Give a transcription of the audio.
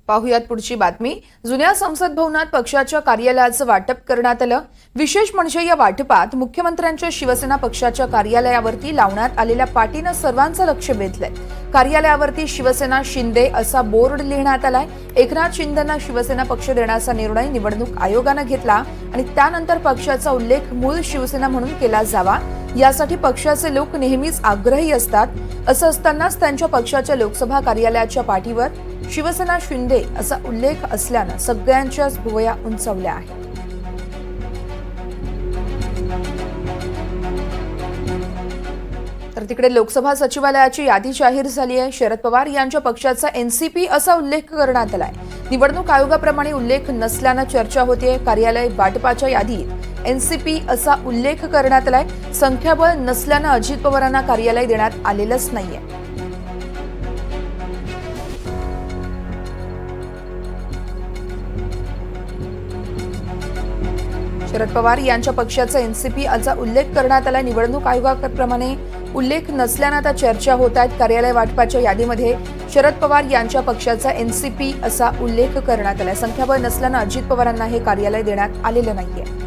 पाहुयात पुढची बातमी। जुन्या संसद भवनात पक्षाच्या कार्यालयाचं वाटप करण्यात आलं। विशेष म्हणजे या वाटपात मुख्यमंत्र्यांच्या शिवसेना पक्षाच्या कार्यालयावरती लावण्यात आलेल्या पाटीनं सर्वांचं लक्ष वेधलंय। कार्यालयावरती शिवसेना शिंदे असा बोर्ड लिहिण्यात आलाय। एकनाथ शिंदेंना शिवसेना पक्ष देण्याचा निर्णय निवडणूक आयोगाने घेतला आणि त्यानंतर पक्षाचा उल्लेख मूळ शिवसेना म्हणून केला जावा यासाठी पक्षाचे लोक नेहमीच आग्रही असतात। असं असतानाच त्यांच्या पक्षाच्या लोकसभा कार्यालयाच्या पाठीवर शिवसेना शिंदे असा उल्लेख असल्यानं सगळ्यांच्याच भुवया उंचावल्या आहेत। तर तिकडे लोकसभा सचिवालयाची यादी जाहीर झाली आहे। शरद पवार यांच्या पक्षाचा एनसीपी असा उल्लेख करण्यात आलाय। निवडणूक आयोगाप्रमाणे उल्लेख नसल्यानं चर्चा होतीये। कार्यालय वाटपाच्या यादीत एनसीपी असा उल्लेख करण्यात आलाय। संख्याबळ नसल्यानं अजित पवारांना कार्यालय देण्यात आलेलंच नाहीये। शरद पवार यांच्या पक्षाचा एनसीपी असा उल्लेख करण्यात आला। निवडणूक आयोगाप्रमाणे उल्लेख नसल्यानं आता चर्चा होत आहेत। कार्यालय वाटपाच्या यादीमध्ये शरद पवार यांच्या पक्षाचा एनसीपी असा उल्लेख करण्यात आला। संख्याबळ नसल्यानं अजित पवारांना हे कार्यालय देण्यात आलेलं नाहीये।